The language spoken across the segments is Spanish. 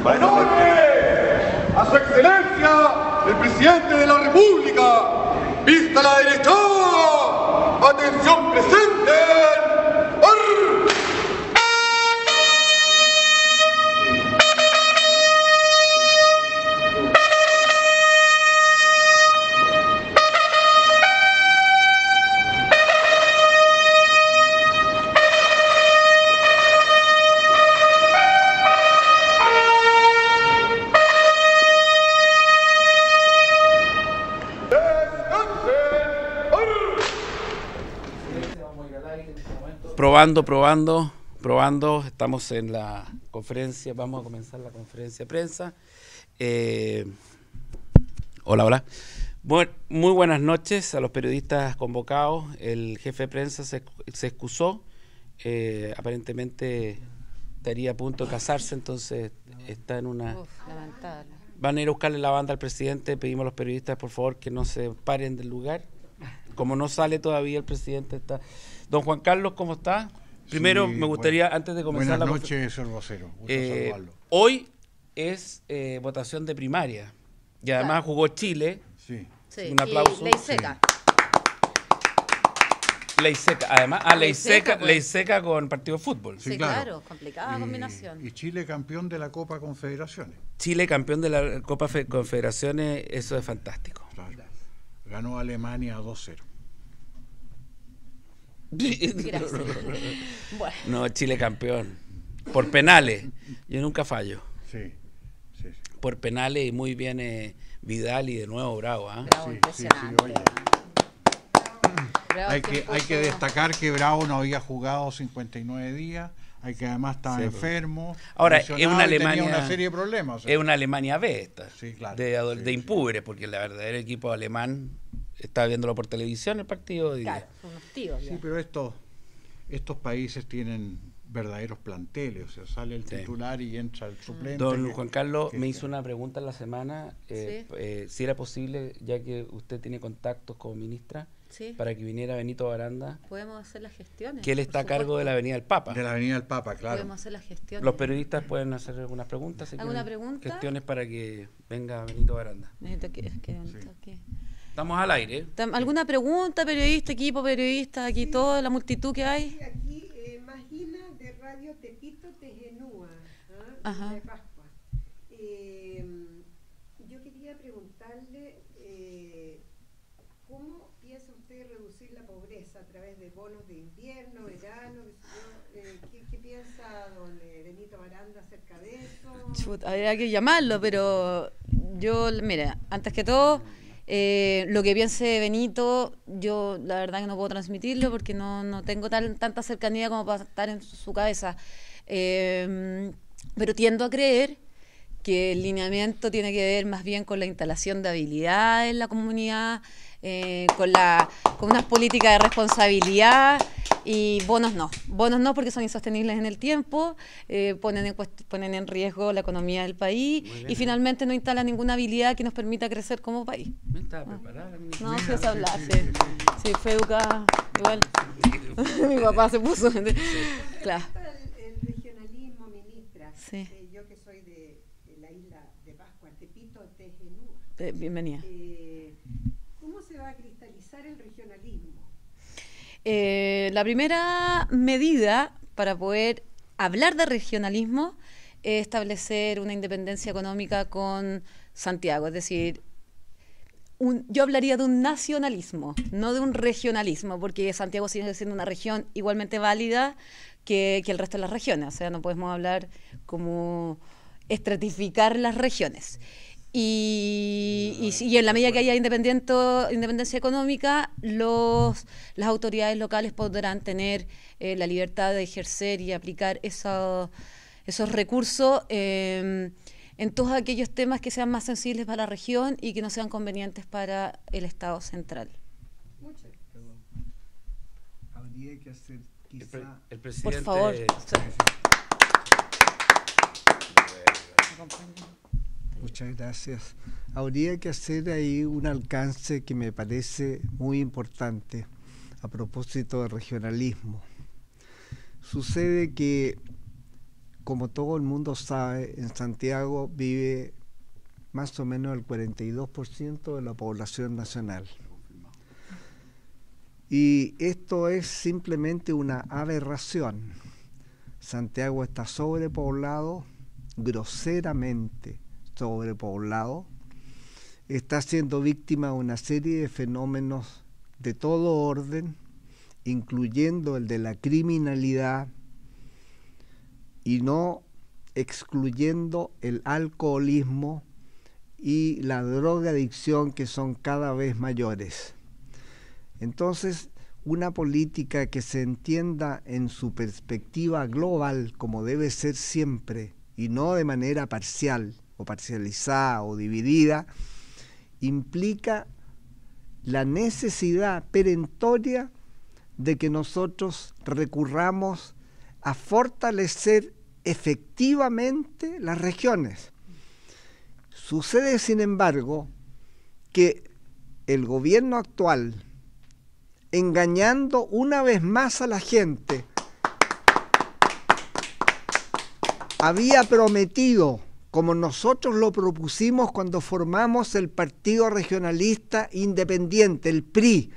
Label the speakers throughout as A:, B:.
A: ¡A su excelencia, el presidente de la República! ¡Vista a la derecha! ¡Atención presente! ¡Arr!
B: Probando. Estamos en la conferencia, vamos a comenzar la conferencia de prensa. Hola. Muy buenas noches a los periodistas convocados. El jefe de prensa se excusó. Aparentemente estaría a punto de casarse, entonces está en una...
C: Lamentable.
B: Van a ir a buscarle la banda al presidente. Pedimos a los periodistas, por favor, que no se paren del lugar. Como no sale todavía el presidente, está... Don Juan Carlos, ¿cómo está? Primero, me gustaría, antes de comenzar
D: buenas noches, señor vocero. Gusto saludarlo.
B: Hoy es votación de primaria. Y además jugó Chile.
D: Sí.
B: Un aplauso.
C: Ley seca.
B: Ley seca. Además, ley seca con partido de fútbol.
C: Sí, claro. Complicada combinación.
D: Y Chile campeón de la Copa Confederaciones.
B: Chile campeón de la Copa Confederaciones, eso es fantástico.
D: Claro. Ganó Alemania 2-0.
C: Gracias. Bueno.
B: No, Chile campeón. Por penales. Yo nunca fallo.
D: Sí.
B: Por penales y muy bien Vidal y de nuevo Bravo.
C: Bravo, impresionante.
D: Oye. Hay que destacar que Bravo no había jugado 59 días. Hay que además estaba enfermo.
B: Ahora, es una Alemania.
D: Tenía una serie de problemas.
B: Es una Alemania B esta.
D: Sí, claro.
B: De impúberes, porque el verdadero equipo alemán. Estaba viéndolo por televisión el partido.
C: Claro, son unos tíos.
D: Sí, pero estos países tienen verdaderos planteles, o sea, sale el titular y entra el suplente.
B: Don Juan Carlos me hizo una pregunta en la semana, si era posible, ya que usted tiene contactos como ministra, para que viniera Benito Baranda.
C: Podemos hacer las gestiones.
B: Que él está a cargo de la Avenida del Papa.
D: De la Avenida del Papa, claro.
C: Podemos hacer las gestiones.
B: Los periodistas pueden hacer algunas preguntas.
C: ¿Alguna pregunta?
B: Gestiones para que venga Benito Baranda. Estamos al aire.
C: ¿Alguna pregunta, periodista, equipo periodista, aquí toda la multitud que hay?
E: Aquí, Magina de Radio Tepito Tejenúa, de Pascua. Yo quería preguntarle ¿cómo piensa usted reducir la pobreza a través de bonos de invierno, verano? ¿Qué piensa don Benito Baranda acerca de eso?
C: Habría que llamarlo, pero yo, mira, antes que todo... lo que piense Benito, yo la verdad que no puedo transmitirlo porque no tengo tanta cercanía como para estar en su cabeza. Pero tiendo a creer que el lineamiento tiene que ver más bien con la instalación de habilidades en la comunidad, con unas políticas de responsabilidad. Y bonos no porque son insostenibles en el tiempo, ponen en riesgo la economía del país y finalmente no instalan ninguna habilidad que nos permita crecer como país.
B: ¿No estaba preparada?
C: No, sí, se habla, sí, fue educada igual. Mi papá se puso. Claro.
E: El regionalismo, ministra,
C: sí.
E: Yo que soy de la isla de Pascua, Tepito Tejenúa.
C: Bienvenida.
E: ¿Cómo se va a cristalizar el regionalismo?
C: La primera medida para poder hablar de regionalismo es establecer una independencia económica con Santiago, es decir, yo hablaría de un nacionalismo, no de un regionalismo, porque Santiago sigue siendo una región igualmente válida que el resto de las regiones, o sea, no podemos hablar como estratificar las regiones. Y en la medida que haya independencia económica, las autoridades locales podrán tener la libertad de ejercer y aplicar esos recursos en todos aquellos temas que sean más sensibles para la región y que no sean convenientes para el Estado central.
E: Muchas gracias.
F: Habría que hacer quizá...
B: El presidente...
C: Por favor.
F: Muchas gracias. Habría que hacer ahí un alcance que me parece muy importante a propósito del regionalismo. Sucede que como todo el mundo sabe, en Santiago vive más o menos el 42% de la población nacional. Y esto es simplemente una aberración. Santiago está sobrepoblado, groseramente sobrepoblado, está siendo víctima de una serie de fenómenos de todo orden, incluyendo el de la criminalidad y no excluyendo el alcoholismo y la drogadicción, que son cada vez mayores. Entonces, una política que se entienda en su perspectiva global, como debe ser siempre, y no de manera parcial o parcializada o dividida, implica la necesidad perentoria de que nosotros recurramos a fortalecer efectivamente las regiones. Sucede, sin embargo, que el gobierno actual, engañando una vez más a la gente, había prometido, como nosotros lo propusimos cuando formamos el Partido Regionalista Independiente, el PRI,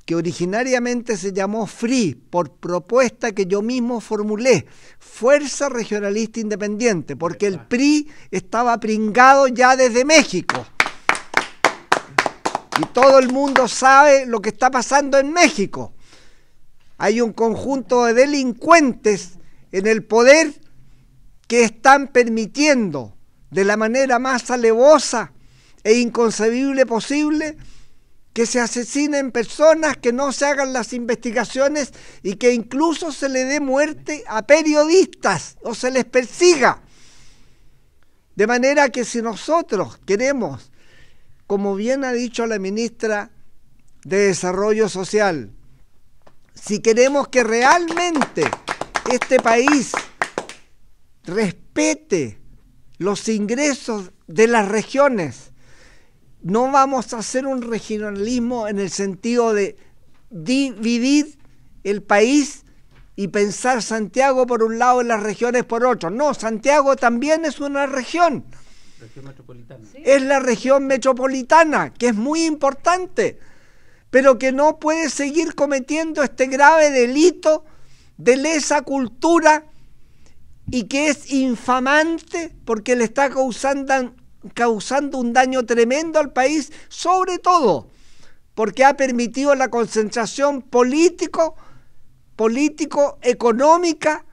F: que originariamente se llamó FRI, por propuesta que yo mismo formulé, Fuerza Regionalista Independiente, porque el PRI estaba pringado ya desde México. Y todo el mundo sabe lo que está pasando en México. Hay un conjunto de delincuentes en el poder que están permitiendo de la manera más alevosa e inconcebible posible que se asesinen personas, que no se hagan las investigaciones y que incluso se le dé muerte a periodistas o se les persiga. De manera que si nosotros queremos, como bien ha dicho la ministra de Desarrollo Social, si queremos que realmente este país respete los ingresos de las regiones, no vamos a hacer un regionalismo en el sentido de dividir el país y pensar Santiago por un lado y las regiones por otro. No, Santiago también es una región.
B: Región metropolitana.
F: Es la región metropolitana, que es muy importante, pero que no puede seguir cometiendo este grave delito de lesa cultura y que es infamante porque le está causando un daño tremendo al país, sobre todo porque ha permitido la concentración político-económica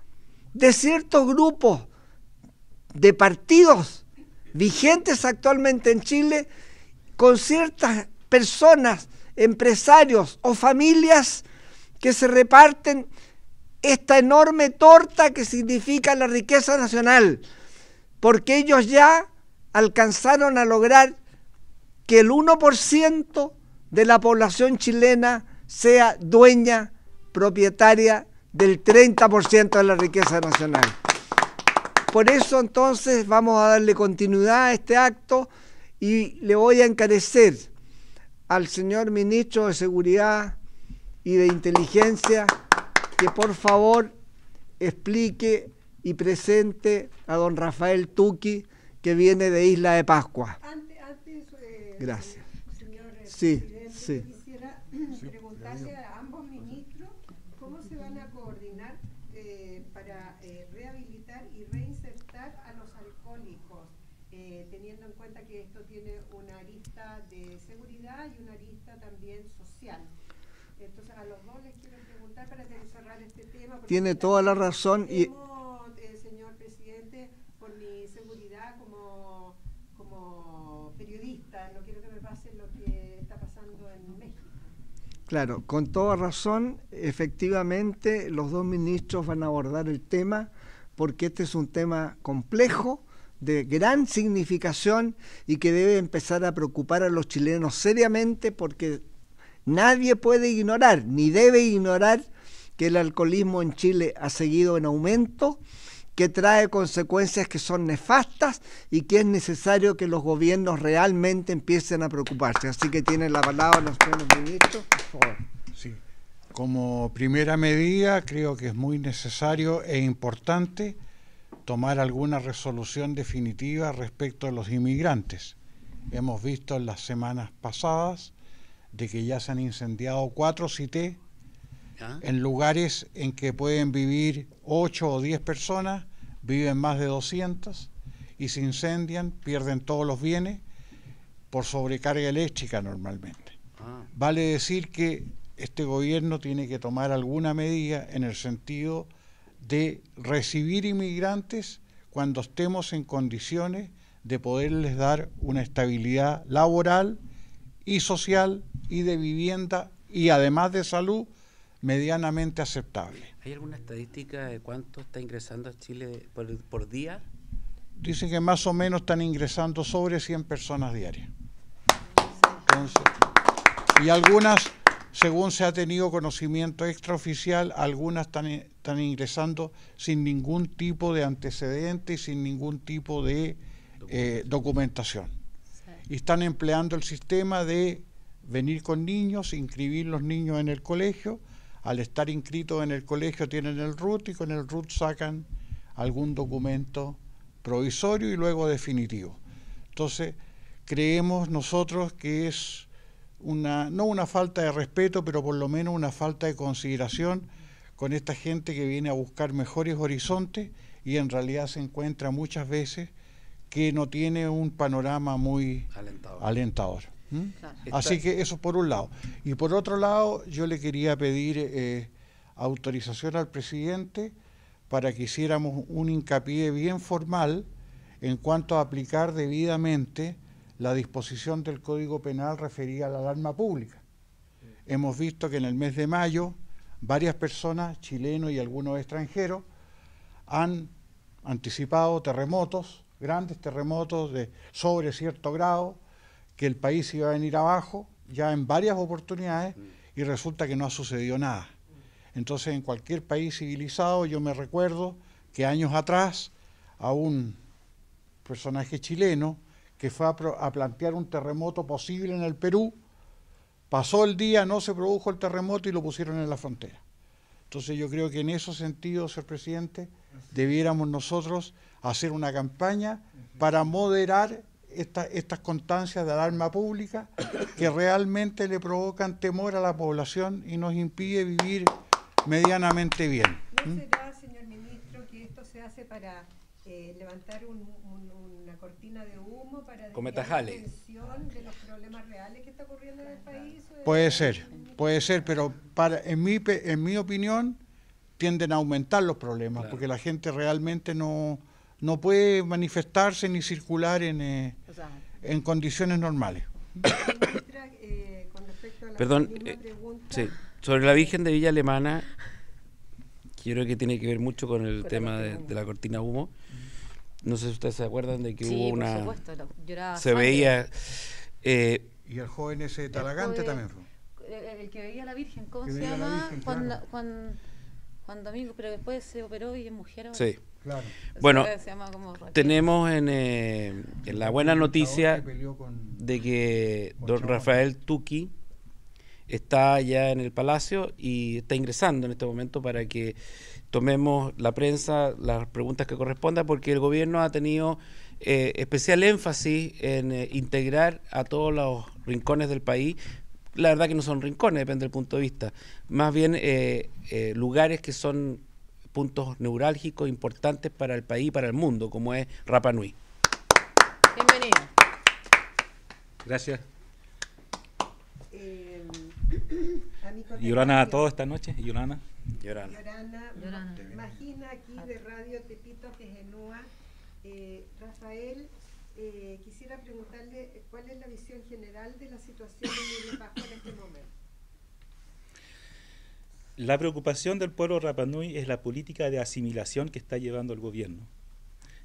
F: de ciertos grupos de partidos vigentes actualmente en Chile, con ciertas personas, empresarios o familias que se reparten esta enorme torta que significa la riqueza nacional, porque ellos ya alcanzaron a lograr que el 1% de la población chilena sea dueña, propietaria del 30% de la riqueza nacional. Por eso entonces vamos a darle continuidad a este acto y le voy a encarecer al señor ministro de Seguridad y de Inteligencia que por favor explique y presente a don Rafael Tuqui, que viene de Isla de Pascua. Gracias.
E: Señor
F: Sí,
E: presidente,
F: sí.
E: quisiera preguntarle a ambos ministros cómo se van a coordinar para rehabilitar y reinsertar a los alcohólicos, teniendo en cuenta que esto tiene una arista de seguridad y una arista también social. Entonces a los dos les quiero preguntar para cerrar este tema.
F: Tiene toda la razón y
E: señor presidente, por mi seguridad como periodista, no quiero que me pase lo que está pasando en México.
F: claro, con toda razón, efectivamente los dos ministros van a abordar el tema porque este es un tema complejo, de gran significación y que debe empezar a preocupar a los chilenos seriamente, porque nadie puede ignorar, ni debe ignorar, que el alcoholismo en Chile ha seguido en aumento, que trae consecuencias que son nefastas y que es necesario que los gobiernos realmente empiecen a preocuparse. Así que tienen la palabra los señores ministros, por favor.
D: Sí. Como primera medida, creo que es muy necesario e importante tomar alguna resolución definitiva respecto a los inmigrantes. Hemos visto en las semanas pasadas de que ya se han incendiado 4 CITES en lugares en que pueden vivir 8 o 10 personas, viven más de 200 y se incendian, pierden todos los bienes por sobrecarga eléctrica normalmente. Vale decir que este gobierno tiene que tomar alguna medida en el sentido de recibir inmigrantes cuando estemos en condiciones de poderles dar una estabilidad laboral y social y de vivienda y además de salud medianamente aceptable.
B: ¿Hay alguna estadística de cuánto está ingresando a Chile por día?
D: Dicen que más o menos están ingresando sobre 100 personas diarias. Entonces, y algunas, según se ha tenido conocimiento extraoficial, algunas están ingresando sin ningún tipo de antecedente y sin ningún tipo de documentación. Y están empleando el sistema de venir con niños, inscribir los niños en el colegio. Al estar inscritos en el colegio tienen el RUT y con el RUT sacan algún documento provisorio y luego definitivo. Entonces, creemos nosotros que es no una falta de respeto, pero por lo menos una falta de consideración con esta gente que viene a buscar mejores horizontes y en realidad se encuentra muchas veces que no tiene un panorama muy alentador.
C: Claro.
D: Así que eso por un lado. Y por otro lado, yo le quería pedir autorización al presidente para que hiciéramos un hincapié bien formal en cuanto a aplicar debidamente la disposición del Código Penal referida a la alarma pública. Hemos visto que en el mes de mayo varias personas, chilenos y algunos extranjeros, han anticipado terremotos, grandes terremotos de sobre cierto grado, que el país iba a venir abajo ya en varias oportunidades y resulta que no ha sucedido nada. Entonces, en cualquier país civilizado, yo me recuerdo que años atrás a un personaje chileno que fue a plantear un terremoto posible en el Perú, pasó el día, no se produjo el terremoto y lo pusieron en la frontera. Entonces yo creo que en esos sentidos, señor presidente, debiéramos nosotros hacer una campaña para moderar estas constancias de alarma pública que realmente le provocan temor a la población y nos impide vivir medianamente bien.
E: ¿No será, señor ministro, que esto se hace para levantar una cortina de humo para desviar la atención de los problemas reales que está ocurriendo en el país?
D: Puede ser, pero en mi opinión tienden a aumentar los problemas, porque la gente realmente no puede manifestarse ni circular en condiciones normales.
E: Con respecto a la
B: Perdón,
E: pregunta,
B: sí, sobre la Virgen de Villa Alemana, que yo creo que tiene que ver mucho con el tema de la cortina de humo. No sé si ustedes se acuerdan de que hubo una...
C: por supuesto, lloraba
B: se
C: sangre.
B: veía...
D: Y el joven ese de Talagante también fue.
C: El que veía a la Virgen, ¿cómo
D: Que
C: se
D: veía a la
C: llama?
D: Virgen,
C: Juan Domingo, pero después se operó y es mujer ahora.
B: Sí.
D: Claro.
B: Bueno,
C: Se llama como Raquel.
B: tenemos en la buena noticia
D: Que peleó con-
B: de que
D: con
B: don
D: Chamorro.
B: Rafael Tuqui está ya en el Palacio y está ingresando en este momento para que tomemos la prensa, las preguntas que correspondan, porque el gobierno ha tenido especial énfasis en integrar a todos los rincones del país. La verdad que no son rincones, depende del punto de vista. Más bien lugares que son puntos neurálgicos importantes para el país y para el mundo, como es Rapa Nui.
C: Bienvenido.
G: Gracias.
E: amigo
G: Y Yorana a
E: Tamayo,
G: todos esta noche. Y Yorana.
B: Llorando.
E: Yorana, Magina aquí de Radio Tepito Genúa. Rafael, quisiera preguntarle cuál es la visión general de la situación en Pascua en este momento.
G: La preocupación del pueblo Rapa Nui es la política de asimilación que está llevando el gobierno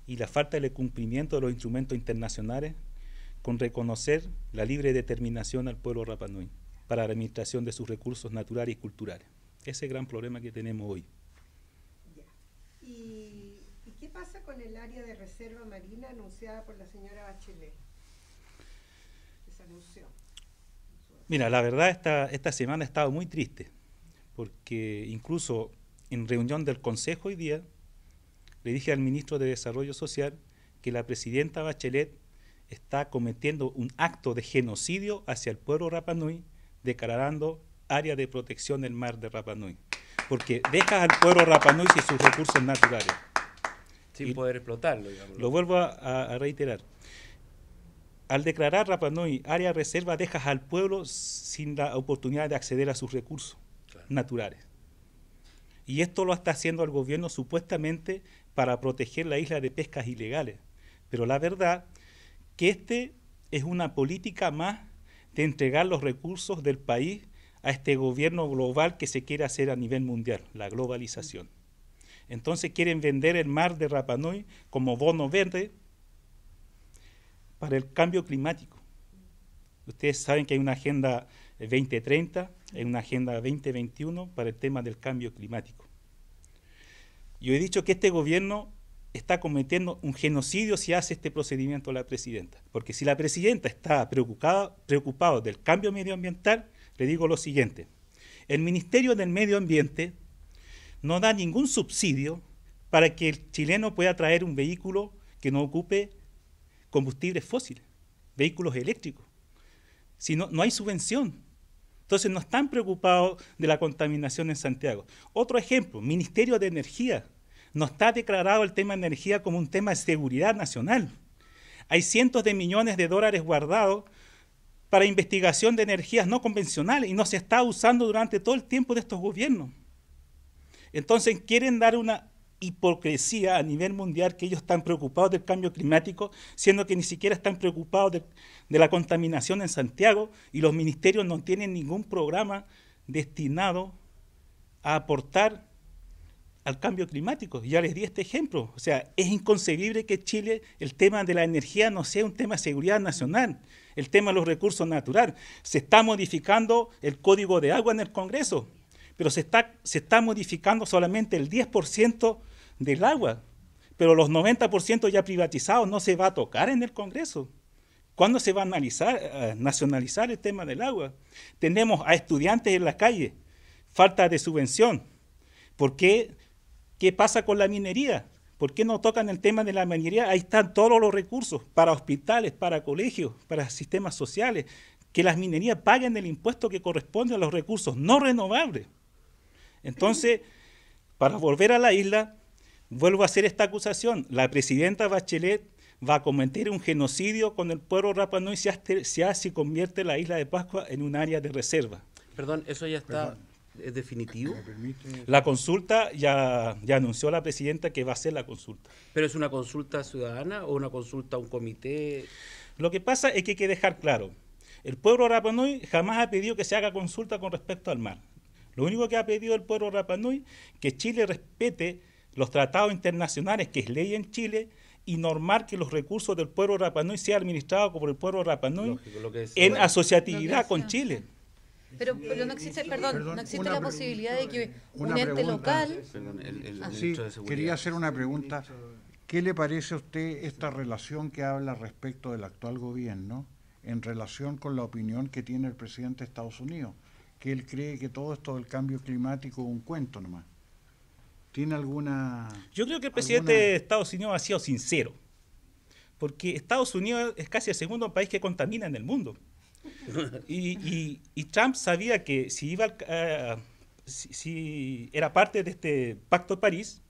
G: y la falta de cumplimiento de los instrumentos internacionales con reconocer la libre determinación al pueblo Rapa Nui para la administración de sus recursos naturales y culturales. Ese es el gran problema que tenemos hoy.
E: Ya. ¿Y qué pasa con el área de reserva marina anunciada por la señora Bachelet? Que se anunció.
G: Mira, la verdad esta semana ha estado muy triste, porque incluso en reunión del Consejo hoy día, le dije al ministro de Desarrollo Social que la presidenta Bachelet está cometiendo un acto de genocidio hacia el pueblo Rapa Nui, declarando área de protección del mar de Rapa Nui, porque deja al pueblo Rapa Nui sin sus recursos naturales.
B: Sin poder explotarlo, digamos.
G: Lo vuelvo a reiterar. Al declarar Rapa Nui área de reserva, dejas al pueblo sin la oportunidad de acceder a sus recursos naturales. Y esto lo está haciendo el gobierno supuestamente para proteger la isla de pescas ilegales. Pero la verdad que este es una política más de entregar los recursos del país a este gobierno global que se quiere hacer a nivel mundial, la globalización. Entonces quieren vender el mar de Rapa Nui como bono verde para el cambio climático. Ustedes saben que hay una agenda 2030, hay una agenda 2021 para el tema del cambio climático. Yo he dicho que este gobierno está cometiendo un genocidio si hace este procedimiento a la presidenta. Porque si la presidenta está preocupada del cambio medioambiental, le digo lo siguiente. El Ministerio del Medio Ambiente no da ningún subsidio para que el chileno pueda traer un vehículo que no ocupe combustibles fósiles, vehículos eléctricos. Si no hay subvención. Entonces no están preocupados de la contaminación en Santiago. Otro ejemplo, Ministerio de Energía. No está declarado el tema de energía como un tema de seguridad nacional. Hay cientos de millones de dólares guardados para investigación de energías no convencionales y no se está usando durante todo el tiempo de estos gobiernos. Entonces quieren dar una hipocresía a nivel mundial que ellos están preocupados del cambio climático, siendo que ni siquiera están preocupados de la contaminación en Santiago, y los ministerios no tienen ningún programa destinado a aportar al cambio climático. Ya les di este ejemplo. O sea, es inconcebible que Chile el tema de la energía no sea un tema de seguridad nacional, el tema de los recursos naturales. Se está modificando el Código de Agua en el Congreso, pero se está modificando solamente el 10% del agua, pero los 90% ya privatizados no se va a tocar en el Congreso. ¿Cuándo se va a nacionalizar el tema del agua? Tenemos a estudiantes en la calle, falta de subvención. ¿Por qué? ¿Qué pasa con la minería? ¿Por qué no tocan el tema de la minería? Ahí están todos los recursos para hospitales, para colegios, para sistemas sociales. Que las minerías paguen el impuesto que corresponde a los recursos no renovables. Entonces, para volver a la isla, vuelvo a hacer esta acusación. La presidenta Bachelet va a cometer un genocidio con el pueblo Rapa Nui si convierte la isla de Pascua en un área de reserva.
B: Perdón, ¿eso ya está es definitivo?
G: La consulta ya anunció la presidenta que va a hacer la consulta.
B: ¿Pero es una consulta ciudadana o una consulta a un comité?
G: Lo que pasa es que hay que dejar claro, el pueblo Rapa Nui jamás ha pedido que se haga consulta con respecto al mar. Lo único que ha pedido el pueblo Rapa Nui es que Chile respete los tratados internacionales, que es ley en Chile, y normar que los recursos del pueblo Rapa Nui sean administrados por el pueblo Rapa Nui en asociatividad con Chile.
C: Pero no existe, no existe la posibilidad de que un ente local...
D: Sí, quería hacer una pregunta. ¿Qué le parece a usted esta relación que habla respecto del actual gobierno en relación con la opinión que tiene el presidente de Estados Unidos? Que él cree que todo esto del cambio climático es un cuento nomás. ¿Tiene alguna...?
G: Yo creo que el presidente de Estados Unidos ha sido sincero, porque Estados Unidos es casi el segundo país que contamina en el mundo. Y Trump sabía que si era parte de este Pacto de París,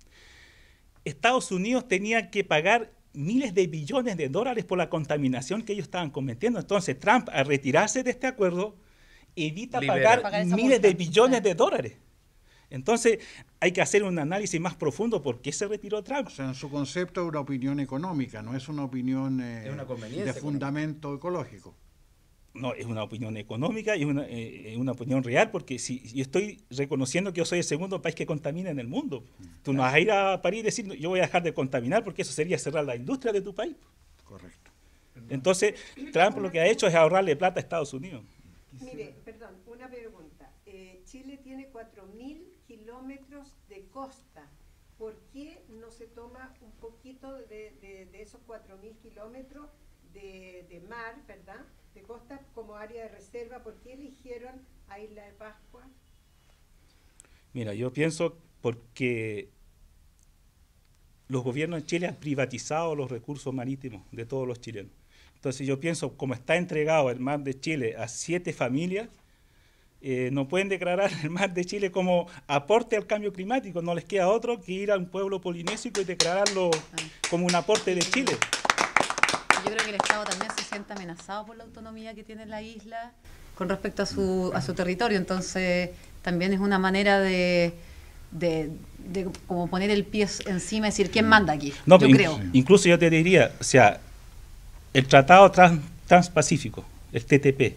G: Estados Unidos tenía que pagar miles de billones de dólares por la contaminación que ellos estaban cometiendo. Entonces Trump, al retirarse de este acuerdo, evita pagar miles de billones de dólares. Entonces hay que hacer un análisis más profundo por qué se retiró Trump.
D: O sea, en su concepto es una opinión económica, no es una opinión de fundamento ecológico.
G: No, es una opinión económica y una opinión real, porque si yo estoy reconociendo que yo soy el segundo país que contamina en el mundo, tú no vas a ir a París y decir yo voy a dejar de contaminar, porque eso sería cerrar la industria de tu país.
D: Correcto.
G: Entonces, Trump lo que ha hecho es ahorrarle plata a Estados Unidos.
E: Mire, perdón, una pregunta. Chile tiene 4.000 kilómetros de costa. ¿Por qué no se toma un poquito de esos 4.000 kilómetros de mar, ¿verdad?, de costa como área de reserva? ¿Por qué eligieron a Isla de Pascua?
G: Mira, yo pienso porque los gobiernos en Chile han privatizado los recursos marítimos de todos los chilenos. Entonces yo pienso, como está entregado el mar de Chile a 7 familias, no pueden declarar el mar de Chile como aporte al cambio climático, no les queda otro que ir a un pueblo polinésico y declararlo como un aporte de Chile.
C: Yo creo que el Estado también se siente amenazado por la autonomía que tiene la isla con respecto a su territorio, entonces también es una manera de como poner el pie encima y decir quién manda aquí,
G: No,
C: yo creo.
G: Incluso yo te diría, o sea, el Tratado Transpacífico, el TTP,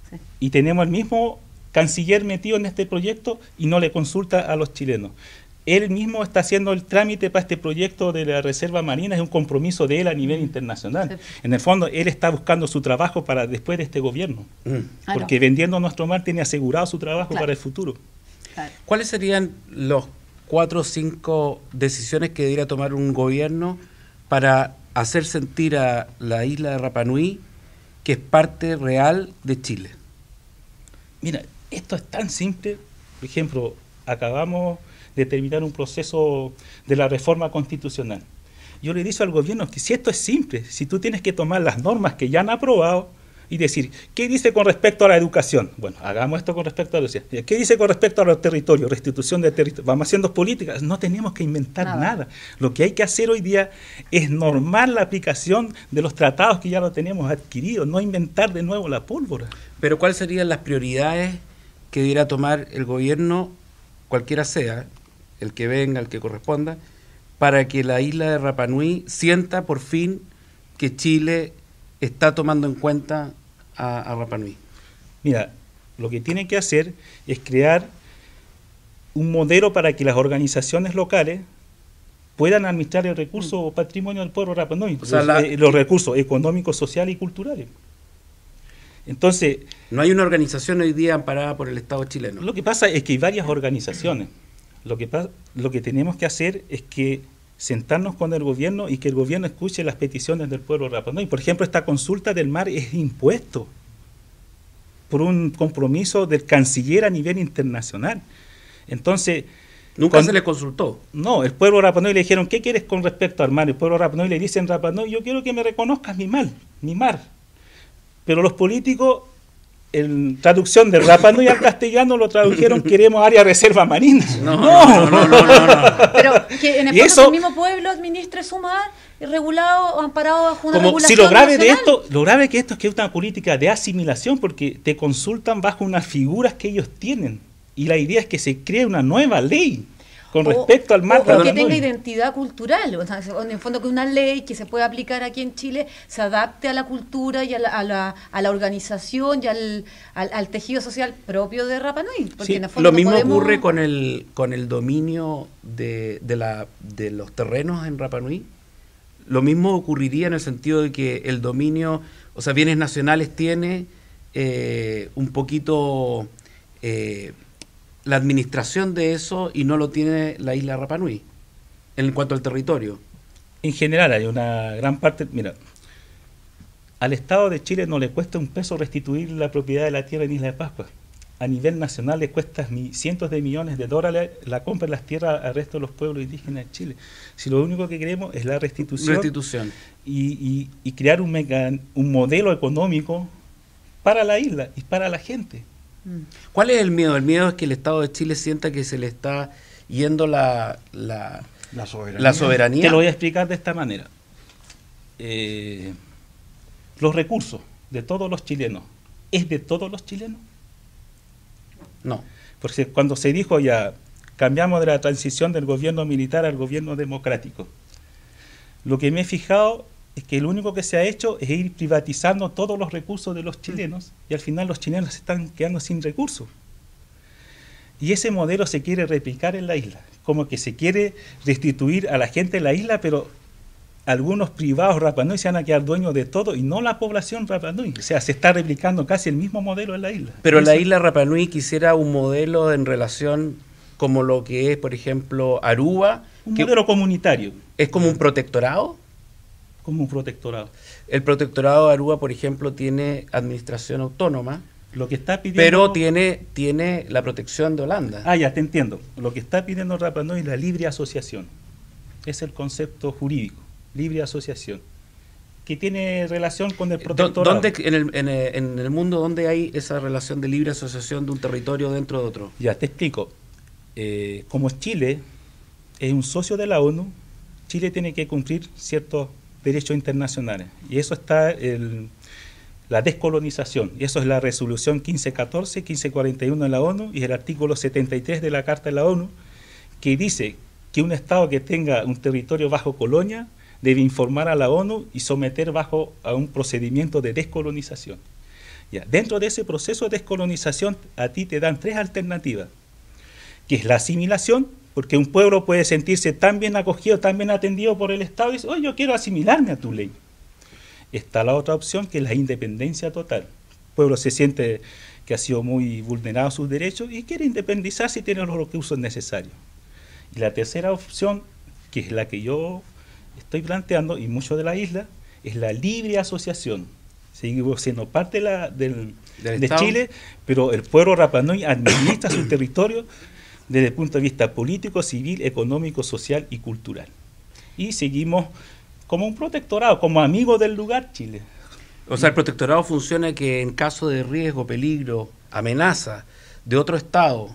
C: Sí.
G: y tenemos el mismo canciller metido en este proyecto y no le consulta a los chilenos. Él mismo está haciendo el trámite para este proyecto de la Reserva Marina, es un compromiso de él a nivel internacional.
C: Sí.
G: En el fondo, él está buscando su trabajo para después de este gobierno,
C: Claro.
G: porque vendiendo nuestro mar tiene asegurado su trabajo
C: Claro.
G: para el futuro.
C: Claro.
B: ¿Cuáles serían los 4 o 5 decisiones que debería tomar un gobierno para hacer sentir a la isla de Rapa Nui que es parte real de Chile?
G: Mira, esto es tan simple. Por ejemplo, acabamos de terminar un proceso de la reforma constitucional. Yo le he dicho al gobierno que si esto es simple, si tú tienes que tomar las normas que ya han aprobado y decir, ¿qué dice con respecto a la educación? Bueno, hagamos esto con respecto a la educación. ¿Qué dice con respecto a los territorios? Restitución de territorios. Vamos haciendo políticas. No tenemos que inventar nada. Lo que hay que hacer hoy día es normar la aplicación de los tratados que ya lo tenemos adquiridos, no inventar de nuevo la pólvora.
B: Pero ¿cuáles serían las prioridades que debería tomar el gobierno, cualquiera sea, el que venga, el que corresponda, para que la isla de Rapa Nui sienta por fin que Chile está tomando en cuenta a Rapa Nui?
G: Mira, lo que tienen que hacer es crear un modelo para que las organizaciones locales puedan administrar el recurso o patrimonio del pueblo Rapa Nui,
B: O sea,
G: los recursos económicos, sociales y culturales. Entonces,
B: No hay una organización hoy día amparada por el Estado chileno.
G: lo que pasa es que hay varias organizaciones. Lo que tenemos que hacer es que sentarnos con el gobierno y que el gobierno escuche las peticiones del pueblo Rapa Nui. Por ejemplo, esta consulta del mar es impuesto por un compromiso del canciller a nivel internacional. Entonces,
B: Nunca se le consultó.
G: no, el pueblo Rapa Nui le dijeron, ¿qué quieres con respecto al mar? El pueblo Rapa Nui le dicen, Rapa Nui, yo quiero que me reconozcas mi mar. Pero los políticos, en traducción del Rapa Nui al castellano, lo tradujeron, queremos área reserva marina.
B: No.
C: Pero que en el
G: Y
C: fondo
G: eso-
C: que el mismo pueblo administre su mar regulado o amparado bajo una
G: Como
C: regulación
G: si lo grave de
C: nacional.
G: esto, lo grave que esto es que es una política de asimilación, porque te consultan bajo unas figuras que ellos tienen. Y la idea es que se cree una nueva ley con respecto al mar
C: o que
G: Rapa
C: tenga
G: Nui.
C: identidad cultural, o sea, en el fondo que una ley que se pueda aplicar aquí en Chile se adapte a la cultura y a la organización y al tejido social propio de Rapa Nui. Porque
G: Sí,
C: en el fondo
B: Lo
C: no
B: mismo
C: podemos-
B: ocurre con el dominio de los terrenos en Rapa Nui. Lo mismo ocurriría en el sentido de que el dominio, o sea, bienes nacionales tiene un poquito la administración de eso y no lo tiene la isla Rapa Nui en cuanto al territorio.
G: En general hay una gran parte, mira, al Estado de Chile no le cuesta un peso restituir la propiedad de la tierra en Isla de Pascua. A nivel nacional le cuesta cientos de millones de dólares la compra de las tierras al resto de los pueblos indígenas de Chile. Si lo único que queremos es la restitución y crear un modelo económico para la isla y para la gente.
B: ¿Cuál es el miedo? El miedo es que el Estado de Chile sienta que se le está yendo la soberanía.
G: Te lo voy a explicar de esta manera. Los recursos de todos los chilenos, ¿es de todos los chilenos?
B: No.
G: Porque cuando se dijo ya, cambiamos de la transición del gobierno militar al gobierno democrático, lo que me he fijado es que lo único que se ha hecho es ir privatizando todos los recursos de los chilenos y al final los chilenos se están quedando sin recursos. Y ese modelo se quiere replicar en la isla, como que se quiere restituir a la gente de la isla, pero algunos privados Rapa Nui se van a quedar dueños de todo y no la población Rapa Nui. O sea, se está replicando casi el mismo modelo en la isla.
B: Pero
G: Eso-
B: la isla Rapa Nui quisiera un modelo en relación como lo que es, por ejemplo, Aruba,
G: un
B: que
G: modelo comunitario,
B: es como un protectorado.
G: como un protectorado.
B: El protectorado de Aruba, por ejemplo, tiene administración autónoma,
G: Lo que está pidiendo...
B: pero tiene la protección de Holanda.
G: Ah, ya te entiendo. Lo que está pidiendo Rapa Nui es la libre asociación. Es el concepto jurídico, libre asociación, que tiene relación con el protectorado.
B: ¿Dónde en el mundo dónde hay esa relación de libre asociación de un territorio dentro de otro?
G: Ya te explico. Como Chile es un socio de la ONU, Chile tiene que cumplir ciertos derechos internacionales. Y eso está la descolonización. Y eso es la resolución 1514, 1541 de la ONU y el artículo 73 de la Carta de la ONU, que dice que un Estado que tenga un territorio bajo colonia debe informar a la ONU y someter a un procedimiento de descolonización. Ya, dentro de ese proceso de descolonización, a ti te dan 3 alternativas, que es la asimilación, porque un pueblo puede sentirse tan bien acogido, tan bien atendido por el Estado, y dice, oye, yo quiero asimilarme a tu ley. Está la otra opción, que es la independencia total. El pueblo se siente que ha sido muy vulnerado sus derechos y quiere independizarse y tiene los recursos necesarios. Y la tercera opción, que es la que yo estoy planteando, y mucho de la isla, es la libre asociación. Seguimos siendo parte de Chile, pero el pueblo Rapa Nui administra su territorio desde el punto de vista político, civil, económico, social y cultural. Y seguimos como un protectorado, como amigos del lugar, Chile.
B: O sea, el protectorado funciona que en caso de riesgo, peligro, amenaza de otro Estado,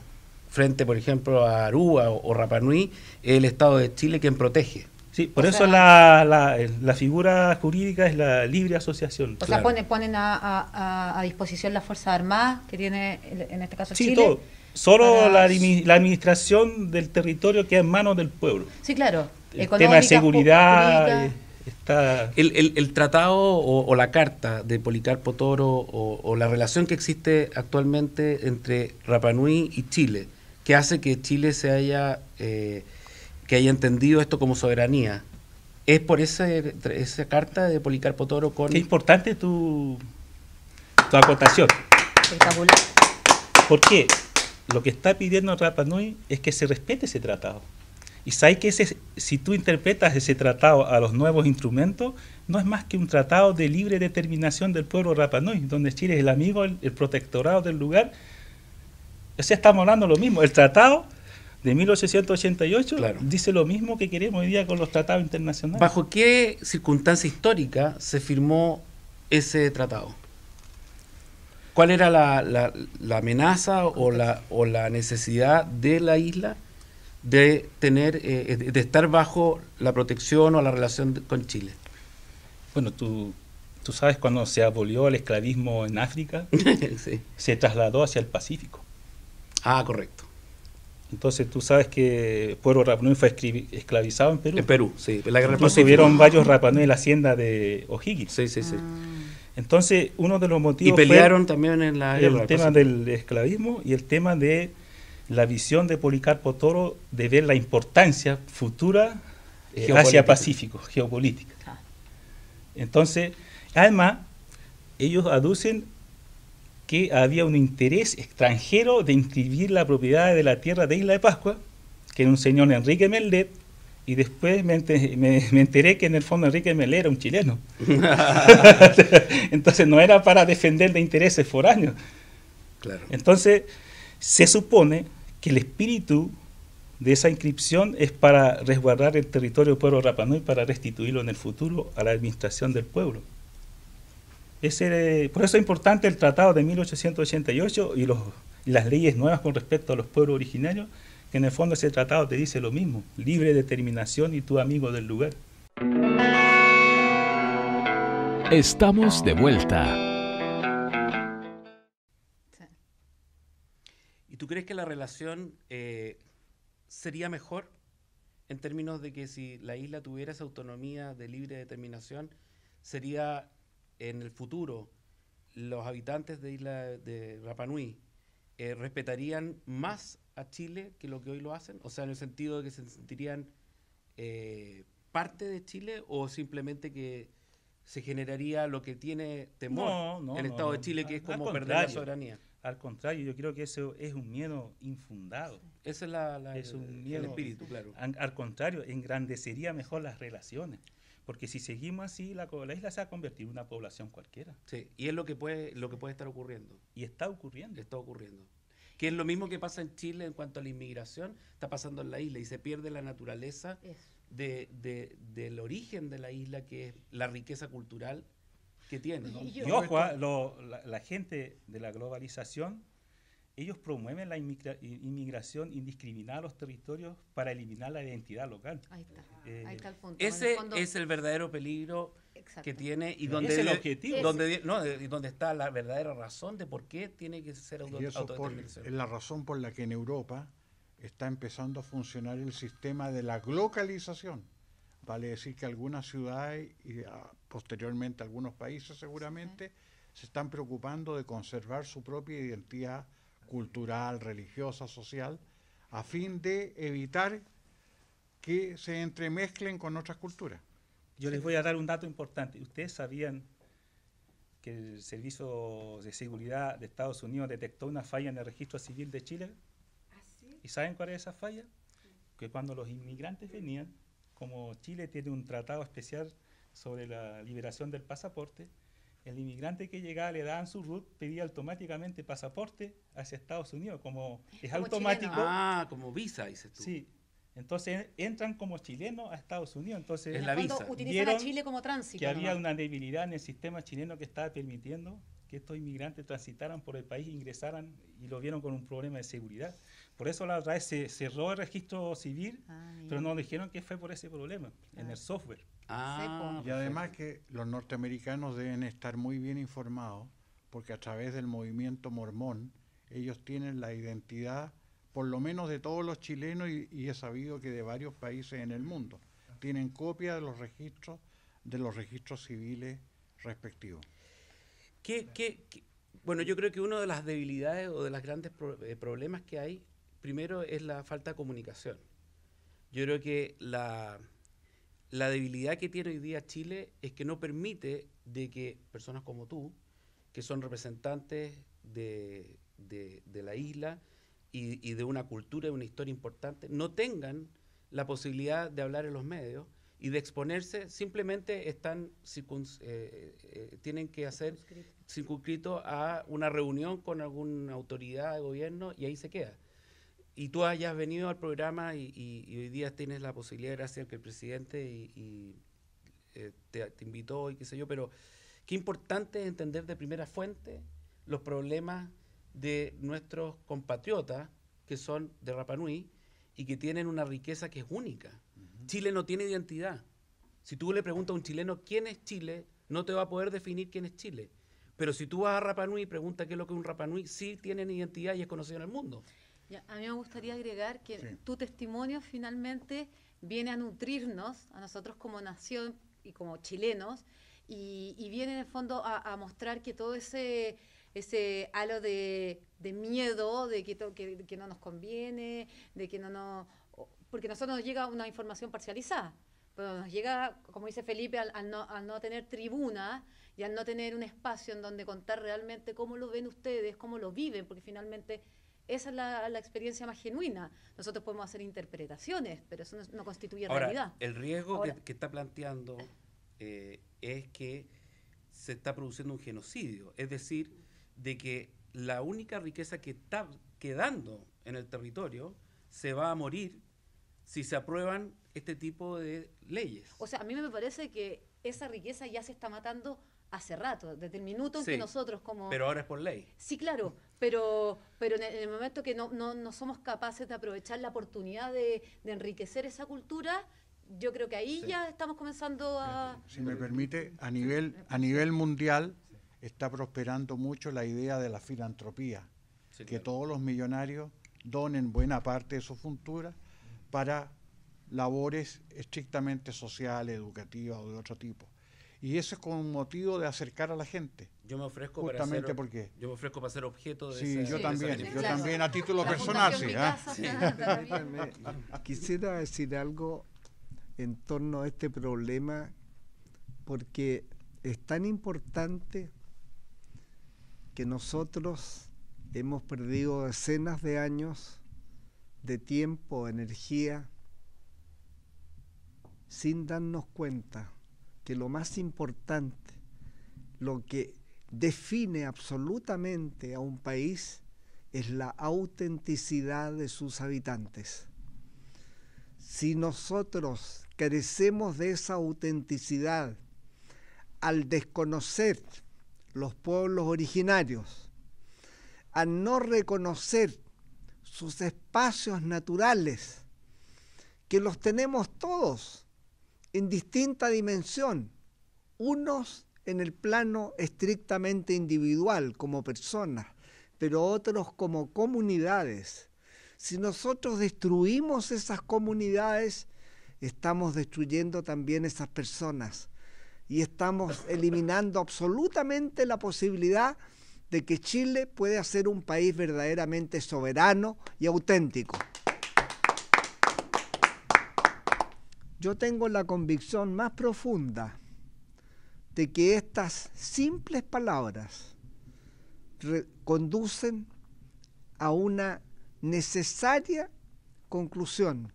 B: frente, por ejemplo, a Aruba o Rapa Nui, es el Estado de Chile quien protege.
G: Sí, por eso la figura jurídica es la libre asociación.
C: O sea, ponen a disposición las Fuerzas Armadas, que tiene en este caso
G: sí,
C: Chile.
G: Todo. Solo
C: para...
G: la administración del territorio queda en manos del pueblo.
C: Sí, claro.
G: El tema de seguridad está...
B: El tratado o la carta de Policarpo Toro o la relación que existe actualmente entre Rapa Nui y Chile, que hace que Chile se haya... que haya entendido esto como soberanía, es por esa carta de Policarpo Toro con...
G: Qué importante tu acotación.
C: Espectacular.
G: ¿Por qué? Lo que está pidiendo Rapa Nui es que se respete ese tratado. Y sabes que si tú interpretas ese tratado a los nuevos instrumentos, no es más que un tratado de libre determinación del pueblo Rapa Nui, donde Chile es el amigo, el protectorado del lugar. O sea, estamos hablando lo mismo. El tratado de 1888 dice lo mismo que queremos hoy día con los tratados internacionales.
B: ¿Bajo qué circunstancia histórica se firmó ese tratado? ¿Cuál era la amenaza o la necesidad de la isla de tener de estar bajo la protección o la relación con Chile?
G: Bueno, tú sabes, cuando se abolió el esclavismo en África,
B: sí.
G: Se trasladó hacia el Pacífico.
B: Ah, correcto.
G: Entonces tú sabes que el pueblo Rapa Nui fue esclavizado en Perú.
B: En Perú, sí. La guerra
G: Entonces hubieron varios Rapa Nui en la hacienda de O'Higgins.
B: Sí, sí, sí.
G: Entonces uno de los motivos
B: y pelearon también en la guerra.
G: El tema del esclavismo y el tema de la visión de Policarpo Toro de ver la importancia futura hacia Pacífico, geopolítica. Entonces, además, ellos aducen que había un interés extranjero de inscribir la propiedad de la tierra de Isla de Pascua, que era un señor Enrique Meldet, y después me enteré que en el fondo Enrique Meldet era un chileno. Entonces no era para defender de intereses foráneos.
B: Claro.
G: Entonces se supone que el espíritu de esa inscripción es para resguardar el territorio del pueblo Rapa Nui para restituirlo en el futuro a la administración del pueblo. Por eso es importante el tratado de 1888 y las leyes nuevas con respecto a los pueblos originarios, que en el fondo ese tratado te dice lo mismo, libre determinación y tu amigo del lugar.
H: Estamos de vuelta.
B: ¿Y tú crees que la relación sería mejor en términos de que si la isla tuviera esa autonomía de libre determinación, sería en el futuro los habitantes de Isla de Rapa Nui respetarían más a Chile que lo que hoy lo hacen? O sea, en el sentido de que se sentirían parte de Chile, o simplemente que se generaría lo que tiene temor el Estado de Chile, que es como perder la soberanía.
G: Al contrario, yo creo que eso es un miedo infundado.
B: Ese es el espíritu, claro.
G: Al contrario, engrandecería mejor las relaciones. Porque si seguimos así, la isla se va a convertir en una población cualquiera.
B: Sí, y es lo que puede estar ocurriendo.
G: Y está ocurriendo.
B: Está ocurriendo. Que es lo mismo que pasa en Chile en cuanto a la inmigración, está pasando en la isla y se pierde la naturaleza del origen de la isla, que es la riqueza cultural que tiene.
G: Y ojo, la gente de la globalización, ellos promueven la inmigración indiscriminada a los territorios para eliminar la identidad local.
C: Ahí está el punto.
B: Ese
C: En el fondo,
B: es el verdadero peligro
C: exacto.
B: que tiene y
G: Ese
B: donde,
G: es el objetivo.
B: y donde está la verdadera razón de por qué tiene que ser
D: Y eso
B: autodeterminación.
D: es la razón por la que en Europa está empezando a funcionar el sistema de la glocalización. Vale decir que algunas ciudades y posteriormente algunos países seguramente se están preocupando de conservar su propia identidad cultural, religiosa, social, a fin de evitar que se entremezclen con otras culturas.
G: Yo les voy a dar un dato importante. ¿Ustedes sabían que el Servicio de Seguridad de Estados Unidos detectó una falla en el registro civil de Chile?
E: ¿Ah, sí?
G: ¿Y saben cuál es esa falla? Que cuando los inmigrantes venían, como Chile tiene un tratado especial sobre la liberación del pasaporte, el inmigrante que llegaba le daban su RUT, pedía automáticamente pasaporte hacia Estados Unidos, como es
C: Como
G: automático.
C: chileno.
B: Como visa, dices tú.
G: Sí, entonces entran como chilenos a Estados Unidos. Entonces
B: Es
C: en
B: la
C: el fondo,
B: visa.
C: utilizan a
G: Vieron
C: Chile como tránsito.
G: que había
C: nomás.
G: una debilidad en el sistema chileno que estaba permitiendo que estos inmigrantes transitaran por el país, ingresaran, y lo vieron con un problema de seguridad. Por eso la otra vez se cerró el registro civil, pero nos dijeron que fue por ese problema, en el software.
D: Y además que los norteamericanos deben estar muy bien informados, porque a través del movimiento mormón ellos tienen la identidad, por lo menos de todos los chilenos, y he sabido que de varios países en el mundo. Tienen copia de los registros civiles respectivos.
B: Bueno, yo creo que una de las debilidades o de los grandes problemas que hay, primero, es la falta de comunicación. Yo creo que la debilidad que tiene hoy día Chile es que no permite de que personas como tú, que son representantes de la isla y de una cultura y una historia importante, no tengan la posibilidad de hablar en los medios y de exponerse. Simplemente tienen que hacer circunscrito a una reunión con alguna autoridad de gobierno y ahí se queda. Y tú hayas venido al programa y hoy día tienes la posibilidad, gracias a que el presidente te invitó y qué sé yo, pero qué importante es entender de primera fuente los problemas de nuestros compatriotas que son de Rapa Nui y que tienen una riqueza que es única. Chile no tiene identidad. Si tú le preguntas a un chileno quién es Chile, no te va a poder definir quién es Chile. Pero si tú vas a Rapa Nui y preguntas qué es lo que es un Rapa Nui, sí tienen identidad y es conocido en el mundo.
C: Ya, a mí me gustaría agregar que
D: Sí.
C: tu testimonio finalmente viene a nutrirnos, a nosotros como nación y como chilenos, y viene en el fondo a mostrar que todo ese halo de miedo, de que no nos conviene, de que porque a nosotros nos llega una información parcializada, pero nos llega, como dice Felipe, al no tener tribuna y al no tener un espacio en donde contar realmente cómo lo ven ustedes, cómo lo viven, porque finalmente esa es la experiencia más genuina. Nosotros podemos hacer interpretaciones, pero eso no constituye realidad.
B: Ahora, el riesgo
C: Ahora-
B: que está planteando es que se está produciendo un genocidio, es decir, de que la única riqueza que está quedando en el territorio se va a morir si se aprueban este tipo de leyes.
C: O sea, a mí me parece que esa riqueza ya se está matando hace rato, desde el minuto en
B: Sí,
C: que nosotros como...
B: pero ahora es por ley.
C: Sí, claro, pero en el momento que no somos capaces de aprovechar la oportunidad de enriquecer esa cultura, yo creo que ahí ya estamos comenzando a...
D: Si me permite, a nivel mundial está prosperando mucho la idea de la filantropía,
B: Sí,
D: que
B: claro.
D: todos los millonarios donen buena parte de su fortuna para labores estrictamente sociales, educativas o de otro tipo. Y eso es con motivo de acercar a la gente.
B: Yo me ofrezco
D: Justamente porque...
B: yo me ofrezco para ser objeto de
D: Sí,
B: esa-
D: yo
B: de
D: también,
B: esa
C: Sí,
D: yo
C: claro.
D: también a título
C: La
D: personal,
C: Fundación
D: sí.
C: Mi Casa está bien.
F: Quisiera decir algo en torno a este problema, porque es tan importante que nosotros hemos perdido decenas de años de tiempo, energía, sin darnos cuenta que lo más importante, lo que define absolutamente a un país, es la autenticidad de sus habitantes. Si nosotros carecemos de esa autenticidad al desconocer los pueblos originarios, al no reconocer sus espacios naturales, que los tenemos todos en distinta dimensión, unos en el plano estrictamente individual como personas, pero otros como comunidades. Si nosotros destruimos esas comunidades, estamos destruyendo también esas personas y estamos eliminando absolutamente la posibilidad de que Chile pueda ser un país verdaderamente soberano y auténtico. Yo tengo la convicción más profunda de que estas simples palabras conducen a una necesaria conclusión.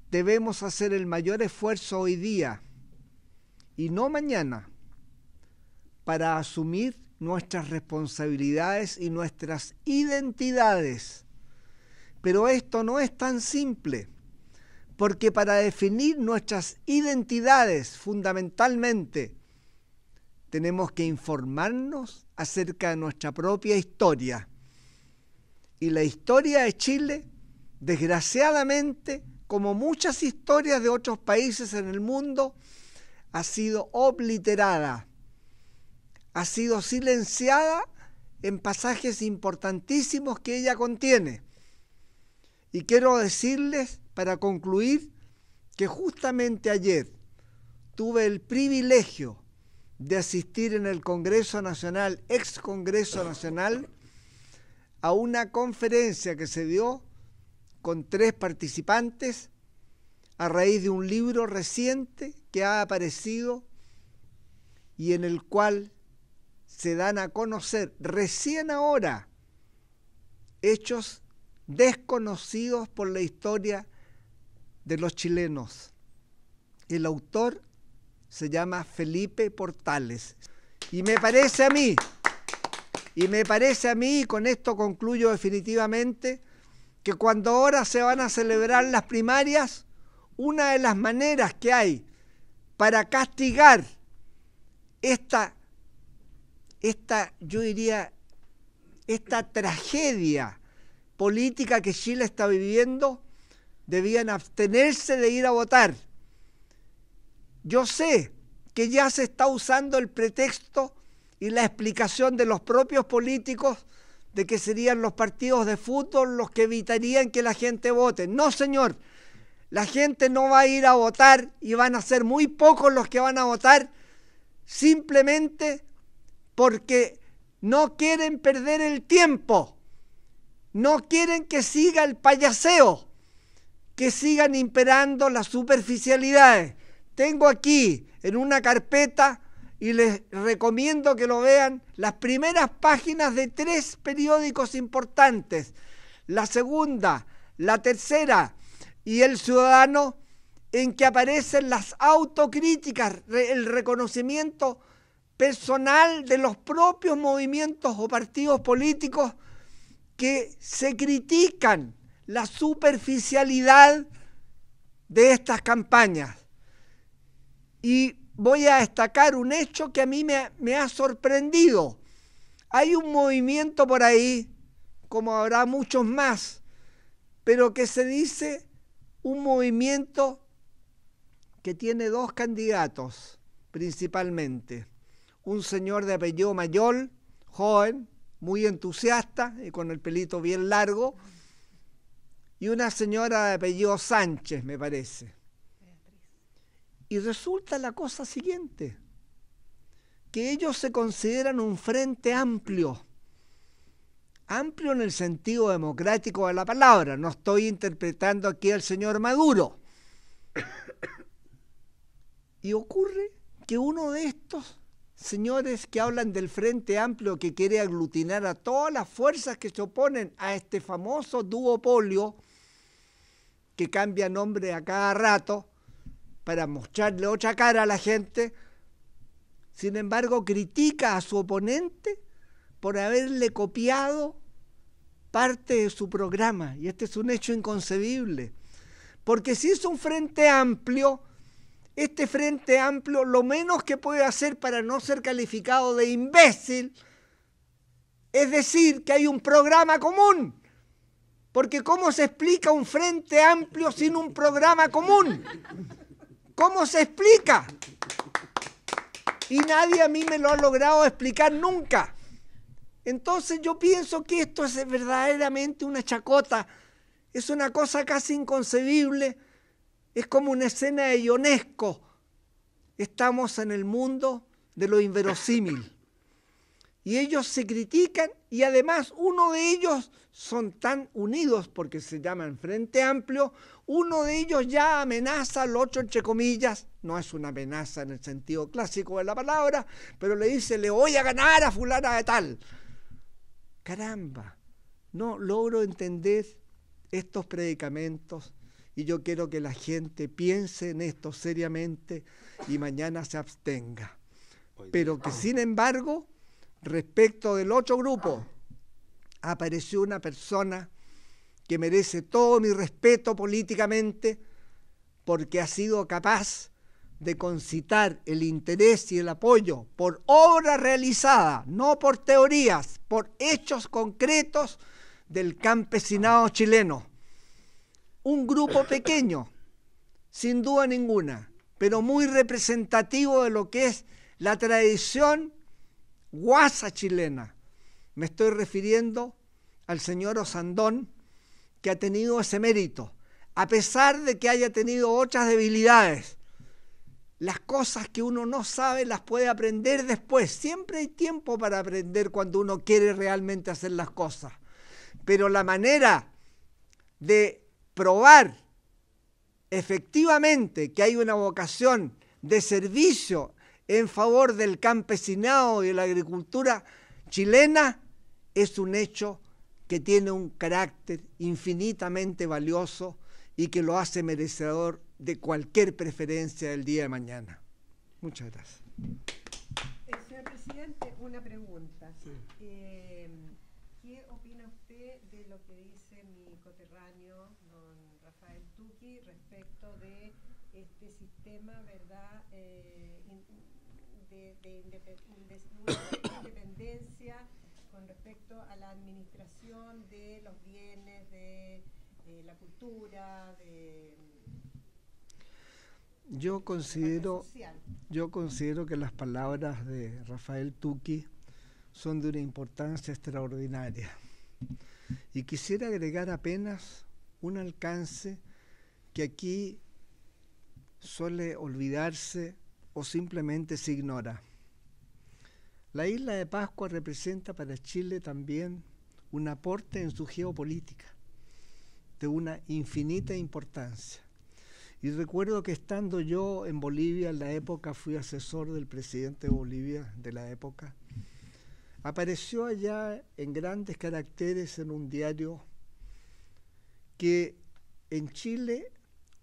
F: Debemos hacer el mayor esfuerzo hoy día y no mañana para asumir nuestras responsabilidades y nuestras identidades. Pero esto no es tan simple, porque para definir nuestras identidades fundamentalmente tenemos que informarnos acerca de nuestra propia historia. Y la historia de Chile, desgraciadamente, como muchas historias de otros países en el mundo, ha sido obliterada, ha sido silenciada en pasajes importantísimos que ella contiene. Y quiero decirles, para concluir, que justamente ayer tuve el privilegio de asistir en el Congreso Nacional, ex Congreso Nacional, a una conferencia que se dio con 3 participantes a raíz de un libro reciente que ha aparecido y en el cual se dan a conocer recién ahora hechos desconocidos por la historia de los chilenos. El autor se llama Felipe Portales. Y me parece a mí, y con esto concluyo definitivamente, que cuando ahora se van a celebrar las primarias, una de las maneras que hay para castigar esta tragedia política que Chile está viviendo, debían abstenerse de ir a votar. Yo sé que ya se está usando el pretexto y la explicación de los propios políticos de que serían los partidos de fútbol los que evitarían que la gente vote. No, señor, la gente no va a ir a votar y van a ser muy pocos los que van a votar simplemente porque no quieren perder el tiempo, no quieren que siga el payaseo, que sigan imperando las superficialidades. Tengo aquí en una carpeta, y les recomiendo que lo vean, las primeras páginas de 3 periódicos importantes, la Segunda, la Tercera y El Ciudadano, en que aparecen las autocríticas, el reconocimiento personal de los propios movimientos o partidos políticos que se critican la superficialidad de estas campañas. Y voy a destacar un hecho que a mí me ha sorprendido. Hay un movimiento por ahí, como habrá muchos más, pero que se dice un movimiento que tiene 2 candidatos principalmente. Un señor de apellido Mayol, joven, muy entusiasta y con el pelito bien largo, y una señora de apellido Sánchez, me parece. Y resulta la cosa siguiente, que ellos se consideran un frente amplio, amplio en el sentido democrático de la palabra. No estoy interpretando aquí al señor Maduro. Y ocurre que uno de estos señores que hablan del Frente Amplio, que quiere aglutinar a todas las fuerzas que se oponen a este famoso duopolio, que cambia nombre a cada rato para mostrarle otra cara a la gente, sin embargo critica a su oponente por haberle copiado parte de su programa, y este es un hecho inconcebible, Porque si es un frente amplio, este frente amplio lo menos que puede hacer para no ser calificado de imbécil es decir que hay un programa común. Porque ¿cómo se explica un frente amplio sin un programa común? ¿Cómo se explica? Y nadie a mí me lo ha logrado explicar nunca. Entonces yo pienso que esto es verdaderamente una chacota, es una cosa casi inconcebible, es como una escena de Ionesco. Estamos en el mundo de lo inverosímil. Y ellos se critican y además uno de ellos son tan unidos porque se llaman Frente Amplio, uno de ellos ya amenaza al otro entre comillas, no es una amenaza en el sentido clásico de la palabra, pero le dice, le voy a ganar a fulana de tal. Caramba, no logro entender estos predicamentos y yo quiero que la gente piense en esto seriamente y mañana se abstenga. Pero que sin embargo, respecto del otro grupo, apareció una persona que merece todo mi respeto políticamente porque ha sido capaz de concitar el interés y el apoyo por obra realizada, no por teorías, por hechos concretos del campesinado chileno. Un grupo pequeño, sin duda ninguna, pero muy representativo de lo que es la tradición guasa chilena. Me estoy refiriendo al señor Osandón, que ha tenido ese mérito, a pesar de que haya tenido otras debilidades. Las cosas que uno no sabe las puede aprender después. Siempre hay tiempo para aprender cuando uno quiere realmente hacer las cosas. Pero la manera de probar efectivamente que hay una vocación de servicio en favor del campesinado y de la agricultura chilena es un hecho que tiene un carácter infinitamente valioso y que lo hace merecedor de cualquier preferencia del día de mañana. Muchas gracias.
E: Señor presidente, una pregunta. Sí. ¿Qué opina usted de lo que dice mi coterráneo, don Rafael Tuqui, respecto de este sistema, verdad, de independencia con respecto a la administración de los bienes, de la cultura, de...
F: Yo considero que las palabras de Rafael Tuqui son de una importancia extraordinaria. Y quisiera agregar apenas un alcance que aquí suele olvidarse o simplemente se ignora. La isla de Pascua representa para Chile también un aporte en su geopolítica de una infinita importancia. Y recuerdo que estando yo en Bolivia en la época, fui asesor del presidente de Bolivia de la época, apareció allá en grandes caracteres en un diario que en Chile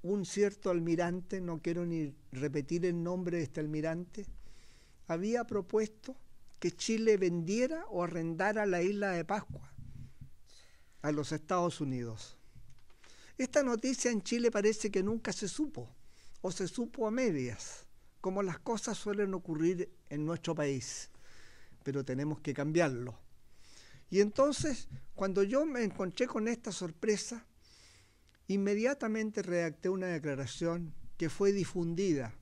F: un cierto almirante, no quiero ni repetir el nombre de este almirante, había propuesto que Chile vendiera o arrendara la isla de Pascua a los Estados Unidos. Esta noticia en Chile parece que nunca se supo, o se supo a medias, como las cosas suelen ocurrir en nuestro país, pero tenemos que cambiarlo. Y entonces, cuando yo me encontré con esta sorpresa, inmediatamente redacté una declaración que fue difundida.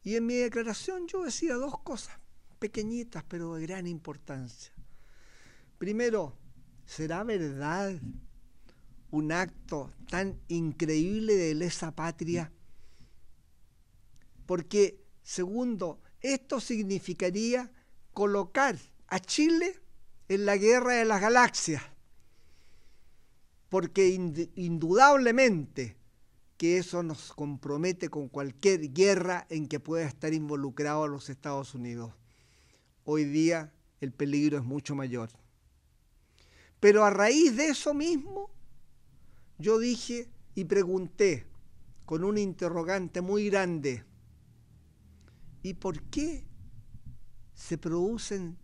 F: Y en mi declaración yo decía dos cosas, pequeñitas, pero de gran importancia. Primero, ¿será verdad un acto tan increíble de lesa patria? Porque, segundo, esto significaría colocar a Chile en la guerra de las galaxias, porque indudablemente que eso nos compromete con cualquier guerra en que pueda estar involucrado los Estados Unidos. Hoy día el peligro es mucho mayor. Pero a raíz de eso mismo, yo dije y pregunté con un interrogante muy grande, ¿y por qué se producen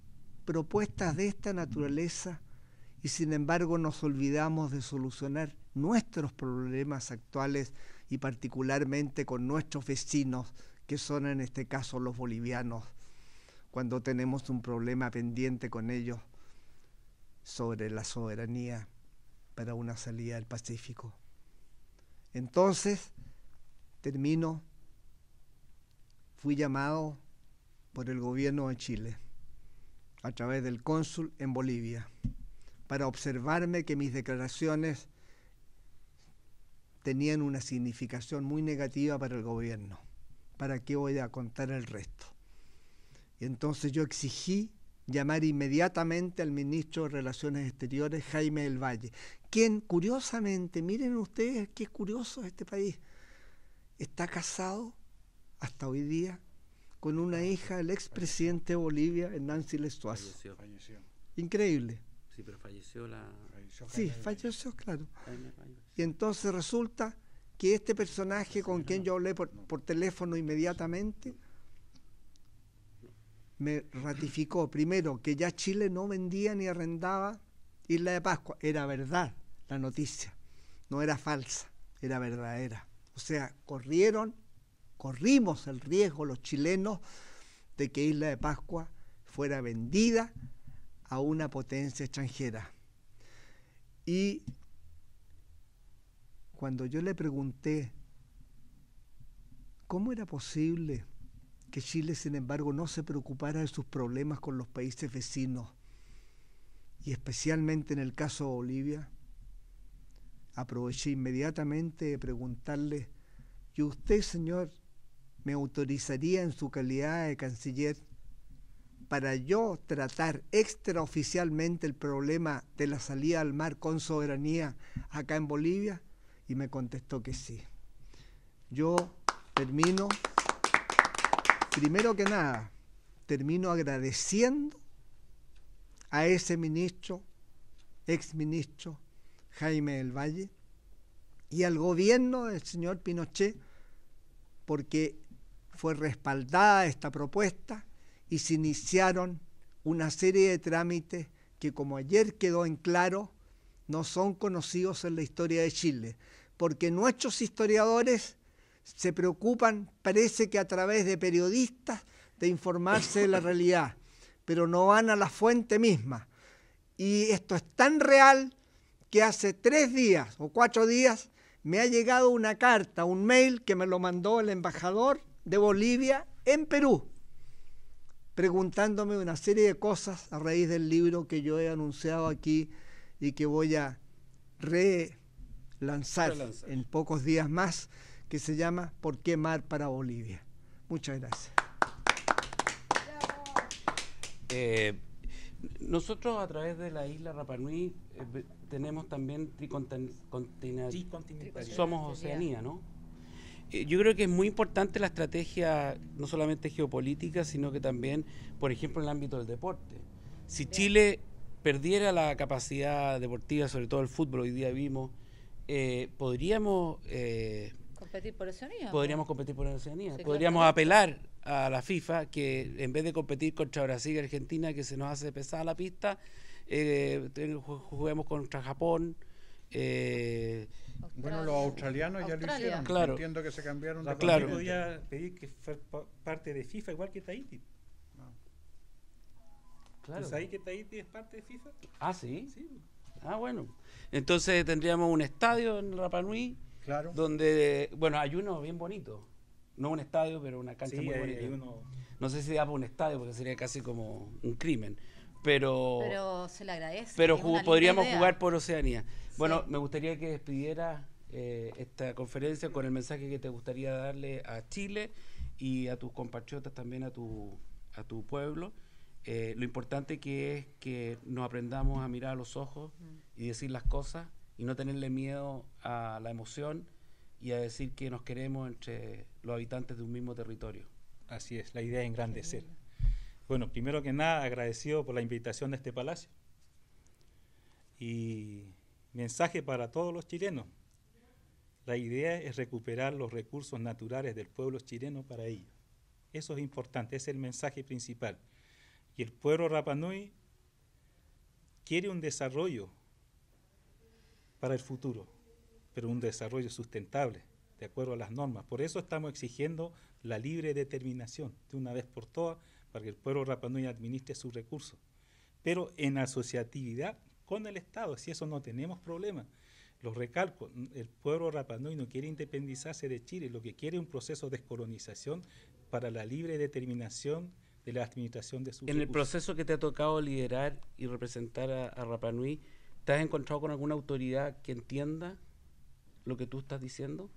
F: propuestas de esta naturaleza y sin embargo nos olvidamos de solucionar nuestros problemas actuales y particularmente con nuestros vecinos, que son en este caso los bolivianos, cuando tenemos un problema pendiente con ellos sobre la soberanía para una salida del Pacífico. Entonces, termino, fui llamado por el gobierno de Chile, a través del cónsul en Bolivia, para observarme que mis declaraciones tenían una significación muy negativa para el gobierno. ¿Para qué voy a contar el resto? Y entonces yo exigí llamar inmediatamente al ministro de Relaciones Exteriores, Jaime del Valle, quien curiosamente, miren ustedes qué curioso este país, está casado hasta hoy día con una hija del expresidente de Bolivia, Hernán Siles Suazo.
B: Falleció.
F: Increíble.
B: Sí, pero falleció la...
F: Sí, falleció, claro. Y entonces resulta que este personaje con quien yo hablé por teléfono inmediatamente me ratificó, primero, que ya Chile no vendía ni arrendaba Isla de Pascua. Era verdad la noticia, no era falsa, era verdadera. O sea, corrimos el riesgo los chilenos de que Isla de Pascua fuera vendida a una potencia extranjera. Y cuando yo le pregunté cómo era posible que Chile, sin embargo, no se preocupara de sus problemas con los países vecinos, y especialmente en el caso de Bolivia, aproveché inmediatamente de preguntarle: ¿y usted, señor, me autorizaría en su calidad de canciller para yo tratar extraoficialmente el problema de la salida al mar con soberanía acá en Bolivia? Y me contestó que sí. Yo termino, primero que nada, termino agradeciendo a ese ministro, exministro Jaime del Valle, y al gobierno del señor Pinochet, porque fue respaldada esta propuesta y se iniciaron una serie de trámites que, como ayer quedó en claro, no son conocidos en la historia de Chile, porque nuestros historiadores se preocupan, parece que a través de periodistas, de informarse de la realidad, pero no van a la fuente misma. Y esto es tan real que hace 3 días o 4 días me ha llegado una carta, un mail que me lo mandó el embajador de Bolivia en Perú, preguntándome una serie de cosas a raíz del libro que yo he anunciado aquí y que voy a relanzar en pocos días más, que se llama ¿Por qué mar para Bolivia? Muchas gracias.
B: Nosotros a través de la isla Rapa Nui tenemos también tricontinentalidad. Somos Oceanía, ¿no? Yo creo que es muy importante la estrategia, no solamente geopolítica, sino que también, por ejemplo, en el ámbito del deporte. Si Chile perdiera la capacidad deportiva, sobre todo el fútbol, hoy día vimos, podríamos...
C: competir por Oceanía.
B: Podríamos competir por Oceanía.
C: Sí,
B: podríamos
C: claro.
B: apelar a la FIFA que en vez de competir contra Brasil y Argentina, que se nos hace pesada la pista, juguemos contra Japón.
D: Bueno, los australianos ya lo hicieron.
B: Claro.
D: Entiendo que se cambiaron de
B: Claro.
G: Podía pedir que fuera parte de FIFA igual que Tahití.
B: Claro.
G: ¿Sabes que Tahití es parte de FIFA?
B: Ah, ¿sí?
G: Sí.
B: Ah, bueno. Entonces tendríamos un estadio en Rapa Nui,
D: Claro.
B: donde, bueno, hay uno bien bonito. No un estadio, pero una cancha
G: Sí,
B: muy
G: hay
B: bonita.
G: uno...
B: No sé si da para un estadio, porque sería casi como un crimen. Pero
C: se le agradece.
B: pero
C: es una linda
B: podríamos
C: idea.
B: jugar por Oceanía. Bueno,
C: Sí.
B: me gustaría que despidieras esta conferencia con el mensaje que te gustaría darle a Chile y a tus compatriotas, también a tu pueblo. Lo importante que es que nos aprendamos a mirar a los ojos y decir las cosas y no tenerle miedo a la emoción y a decir que nos queremos entre los habitantes de un mismo territorio.
G: Así es, la idea es engrandecer. Bueno, primero que nada, agradecido por la invitación a este palacio. Y mensaje para todos los chilenos. La idea es recuperar los recursos naturales del pueblo chileno para ello. Eso es importante, ese es el mensaje principal. Y el pueblo Rapa Nui quiere un desarrollo para el futuro. pero un desarrollo sustentable, de acuerdo a las normas. Por eso estamos exigiendo la libre determinación, de una vez por todas, para que el pueblo Rapa Nui administre sus recursos. Pero en asociatividad con el Estado, si eso no tenemos problema. Los recalco, el pueblo Rapa Nui no quiere independizarse de Chile, lo que quiere es un proceso de descolonización para la libre determinación de la administración de sus recursos.
B: En el proceso que te ha tocado liderar y representar a Rapa Nui, ¿te has encontrado con alguna autoridad que entienda lo que tú estás diciendo?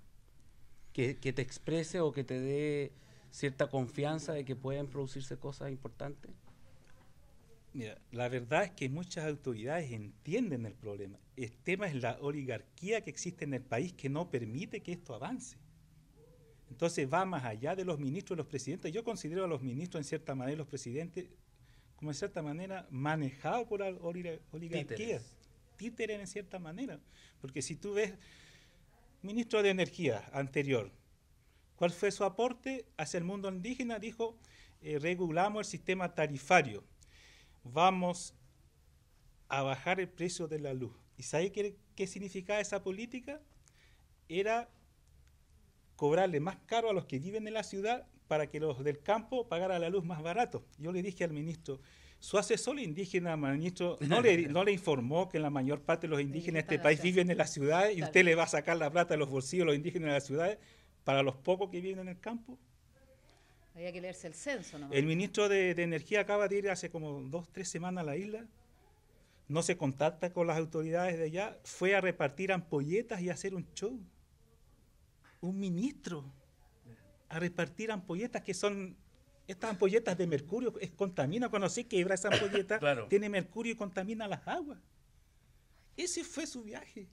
B: Que te exprese o que te dé cierta confianza de que pueden producirse cosas importantes.
G: Mira, la verdad es que muchas autoridades entienden el problema. El tema es la oligarquía que existe en el país que no permite que esto avance. Entonces va más allá de los ministros y los presidentes. Yo considero a los ministros en cierta manera, los presidentes, como en cierta manera manejados por la oligarquía. Títeres en cierta manera. Porque si tú ves, ministro de Energía anterior, ¿cuál fue su aporte hacia el mundo indígena? Dijo, regulamos el sistema tarifario. Vamos a bajar el precio de la luz. ¿Y sabe qué significaba esa política? Era cobrarle más caro a los que viven en la ciudad para que los del campo pagaran la luz más barato. Yo le dije al ministro, su asesor indígena, ministro, no le informó que la mayor parte de los indígenas de este país viven en las ciudades y usted le va a sacar la plata de los bolsillos a los indígenas de las ciudades para los pocos que viven en el campo.
C: Había que leerse el censo, ¿no?
G: El ministro de Energía acaba de ir hace como 2 o 3 semanas a la isla, no se contacta con las autoridades de allá, fue a repartir ampolletas y a hacer un show. Un ministro a repartir ampolletas que son, estas ampolletas de mercurio, contamina, cuando se quebra esa ampolleta, claro, tiene mercurio y contamina las aguas. Ese fue su viaje.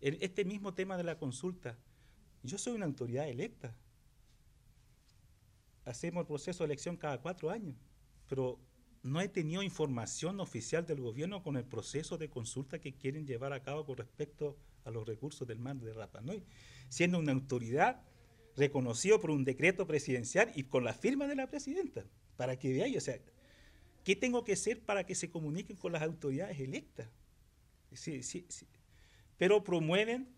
G: Este mismo tema de la consulta, yo soy una autoridad electa. Hacemos el proceso de elección cada 4 años, pero no he tenido información oficial del gobierno con el proceso de consulta que quieren llevar a cabo con respecto a los recursos del mar de Rapa Nui, siendo una autoridad reconocida por un decreto presidencial y con la firma de la presidenta, para que veáis, o sea, ¿qué tengo que hacer para que se comuniquen con las autoridades electas? Sí. Pero promueven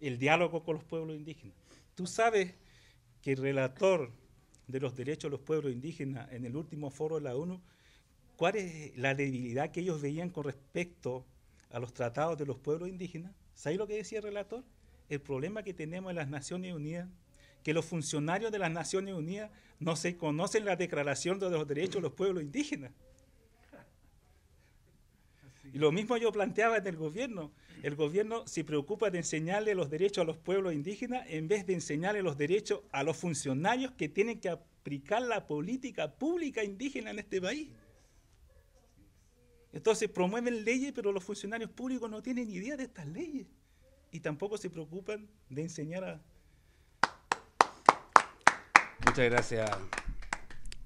G: el diálogo con los pueblos indígenas. Tú sabes que el relator de los derechos de los pueblos indígenas en el último foro de la ONU, ¿cuál es la debilidad que ellos veían con respecto a los tratados de los pueblos indígenas? ¿Sabes lo que decía el relator? El problema que tenemos en las Naciones Unidas, que los funcionarios de las Naciones Unidas no se conocen la Declaración de los Derechos de los Pueblos Indígenas. Y lo mismo yo planteaba en el gobierno. El gobierno se preocupa de enseñarle los derechos a los pueblos indígenas en vez de enseñarle los derechos a los funcionarios que tienen que aplicar la política pública indígena en este país. Entonces promueven leyes, pero los funcionarios públicos no tienen idea de estas leyes. Y tampoco se preocupan de enseñar a...
B: Muchas gracias.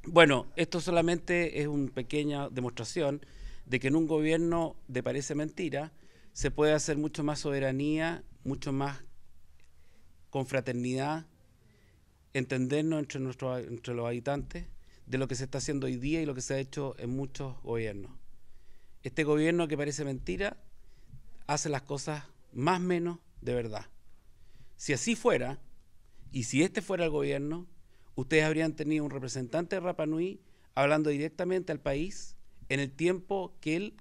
B: Bueno, esto solamente es una pequeña demostración de que en un gobierno de parece mentira se puede hacer mucho más soberanía, mucho más confraternidad, entendernos entre los habitantes de lo que se está haciendo hoy día y lo que se ha hecho en muchos gobiernos. Este gobierno que parece mentira hace las cosas más o menos de verdad. Si así fuera, y si este fuera el gobierno, ustedes habrían tenido un representante de Rapa Nui hablando directamente al país en el tiempo que él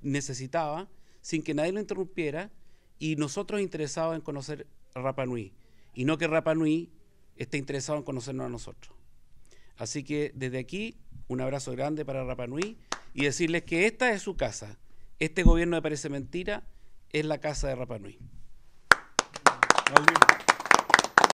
B: necesitaba, sin que nadie lo interrumpiera, y nosotros interesados en conocer a Rapa Nui, y no que Rapa Nui esté interesado en conocernos a nosotros. Así que desde aquí, un abrazo grande para Rapa Nui, y decirles que esta es su casa. Este gobierno de parece mentira es la casa de Rapa Nui.